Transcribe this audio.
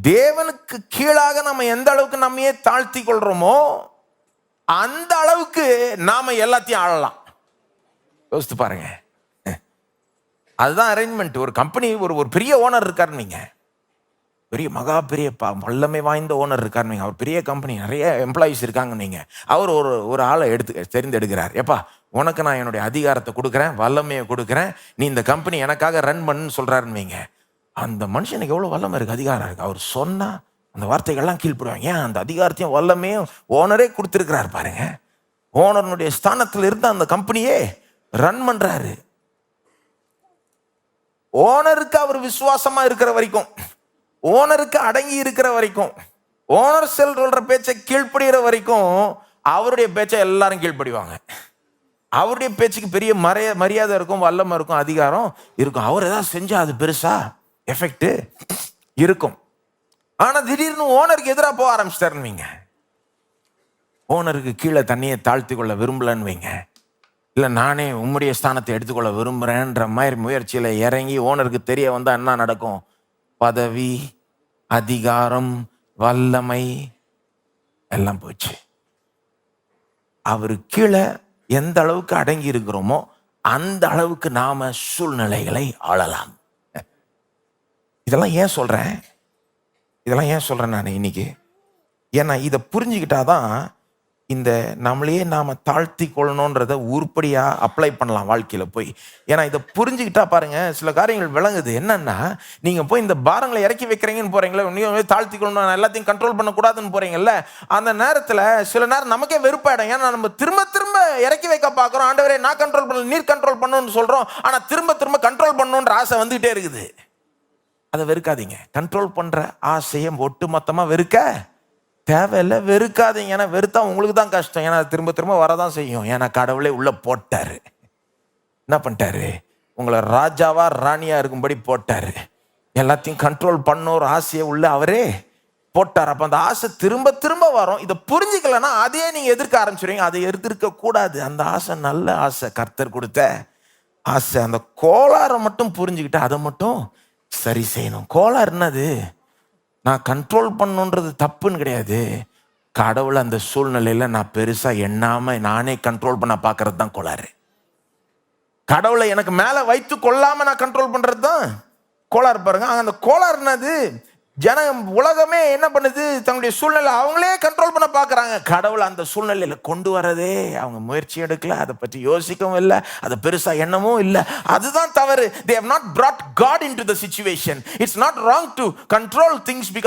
தேவனுக்கு கீழாக நம்ம எந்த அளவுக்கு நம்மையே தாழ்த்தி கொள்றோமோ அந்த அளவுக்கு நாம எல்லாத்தையும் ஆளலாம். யோசித்து பாருங்க. அதுதான் அரேஞ்ச்மெண்ட். ஒரு கம்பெனி ஒரு பெரிய ஓனர் இருக்காரு, நீங்க பெரிய பெரிய வல்லமை வாய்ந்த ஓனர் இருக்காரு, நீங்க அவர் பெரிய கம்பெனி, நிறைய எம்ப்ளாயிஸ் இருக்காங்க, நீங்க அவர் ஒரு ஆளை தெரிந்தெடுக்கிறார். எப்பா, உனக்கு நான் என்னுடைய அதிகாரத்தை கொடுக்குறேன், வல்லமையை கொடுக்குறேன், நீ இந்த கம்பெனி எனக்காக ரன் பண்ணுன்னு சொல்றாருன்னு வைங்க. அந்த மனுஷனுக்கு எவ்வளவு வல்லமை இருக்கு, அதிகாரம் இருக்கு. அவர் சொன்னா அந்த வார்த்தைகள்லாம் கீழ்ப்படுவாங்க. ஏன்? அந்த அதிகாரத்தையும் வல்லமையும் ஓனரே கொடுத்துருக்கிறார் பாருங்க. ஓனருடைய ஸ்தானத்தில் இருந்து அந்த கம்பெனியே ரன் பண்றாரு. ஓனருக்கு அவர் விசுவாசமா இருக்கிற வரைக்கும், ஓனருக்கு அடங்கி இருக்கிற வரைக்கும், ஓனர் சொல்ற பேச்சை கீழ்ப்படுகிற வரைக்கும் அவருடைய பேச்சை எல்லாரும் கீழ்ப்படிவாங்க. அவருடைய பேச்சுக்கு பெரிய மரியாதை இருக்கும், வல்லமை இருக்கும், அதிகாரம் இருக்கும். அவர் ஏதாவது செஞ்சா அது பெருசா எஃபெக்ட் இருக்கும். ஆனா திடீர்னு ஓனருக்கு எதிராக போக ஆரம்பிச்சிட்டாருன்னு வைங்க, ஓனருக்கு கீழே தண்ணியை தாழ்த்தி கொள்ள விரும்பலன்னு வைங்க, இல்லை நானே உம்முடைய ஸ்தானத்தை எடுத்துக்கொள்ள விரும்புகிறேன்ற மாதிரி முயற்சியில் இறங்கி ஓனருக்கு தெரிய வந்தால் என்ன நடக்கும்? பதவி, அதிகாரம், வல்லமை எல்லாம் போச்சு. அவரு கீழே எந்த அளவுக்கு அடங்கி இருக்கிறோமோ அந்த அளவுக்கு நாம சூழ்நிலைகளை ஆளலாம். இதெல்லாம் ஏன் சொல்றேன் நான் இன்னைக்கு? ஏன்னா இதை புரிஞ்சுக்கிட்டாதான் இந்த நம்மளையே நாம தாழ்த்தி கொள்ளணுன்றத உருப்படியா அப்ளை பண்ணலாம் வாழ்க்கையில போய். ஏன்னா இதை புரிஞ்சுக்கிட்டா பாருங்க, சில காரியங்கள் விளங்குது. என்னன்னா, நீங்க போய் இந்த பாரங்களை இறக்கி வைக்கிறீங்கன்னு போறீங்களே, நீங்க தாழ்த்தி கொள்ளணும், எல்லாத்தையும் கண்ட்ரோல் பண்ணக்கூடாதுன்னு போறீங்கல்ல, அந்த நேரத்துல சில நேரம் நமக்கே வெறுப்பாயிடும். ஏன்னா நம்ம திரும்ப இறக்கி வைக்க பார்க்கிறோம். ஆண்டவரே நான் கண்ட்ரோல் பண்ணல, நீர் கண்ட்ரோல் பண்ணணும்னு சொல்றோம். ஆனா திரும்ப கண்ட்ரோல் பண்ணணுன்ற ஆசை வந்துகிட்டே இருக்குது. அதை வெறுக்காதீங்க. கண்ட்ரோல் பண்ற ஆசையை ஒட்டு மொத்தமா வெறுக்க தேவையில்லை, வெறுக்காதீங்க. ஏன்னா வெறுத்தா உங்களுக்கு தான் கஷ்டம். ஏன்னா திரும்ப வரதான் செய்யும். ஏன்னா கடவுளே உள்ள போட்டாரு. என்ன பண்ணிட்டாரு? உங்களை ராஜாவா ராணியா இருக்கும்படி போட்டாரு. எல்லாத்தையும் கண்ட்ரோல் பண்ண ஒரு ஆசையை உள்ள அவரே போட்டார். அப்ப அந்த ஆசை திரும்ப வரும். இதை புரிஞ்சுக்கலன்னா அதையே நீங்க எதிர்க்க ஆரம்பிச்சிருவீங்க. அதை எதிர்க்க கூடாது. அந்த ஆசை நல்ல ஆசை, கர்த்தர் கொடுத்த ஆசை. அந்த கோளாறை மட்டும் புரிஞ்சுக்கிட்டு அதை மட்டும் சரி செய்யணும். கோளாறு என்னது? நான் கண்ட்ரோல் பண்ணணுன்றது தப்புன்னு கிடையாது. கடவுள் அந்த சூழ்நிலையில நான் பெருசா எண்ணாம நானே கண்ட்ரோல் பண்ண பாக்குறது தான் கோளாறு. கடவுளை எனக்கு மேல வைத்து கொள்ளாம நான் கண்ட்ரோல் பண்றது தான் கோளாறு. பாருங்க, அந்த கோளாறு என்னது? உலகமே என்ன பண்ணுது? தன்னுடைய சூழ்நிலை அவங்களே கண்ட்ரோல் பண்ண பாக்குறாங்க. கடவுள் அந்த சூழ்நிலையில கொண்டு வரதே அவங்க முயற்சி எடுக்கல, அதை பற்றி யோசிக்கவும் இல்லை, அதை பெருசா எண்ணமும் இல்லை. அதுதான் தவறு. They have not brought God into the situation. It's not wrong to control things because